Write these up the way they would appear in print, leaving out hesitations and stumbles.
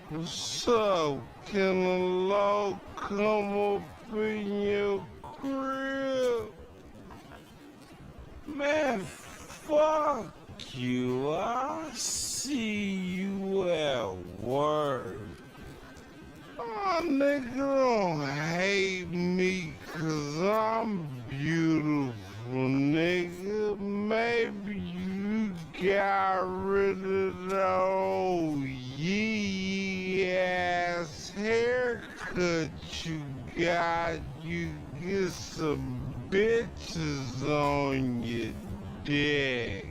What's up? Can a law come up in your crib? Man, fuck you. I see you at work. Oh, nigga, don't hate me 'cause I'm beautiful, nigga. Maybe you got rid of the old yee ass haircut you got. You get some bitches on your dick.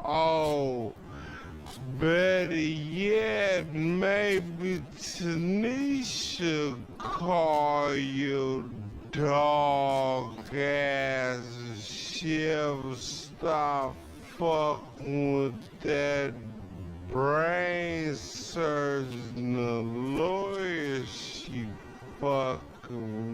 Oh, better yet, maybe Tanisha call your dog ass. She'll stop fucking with that brain surgeon, the lawyer she fucking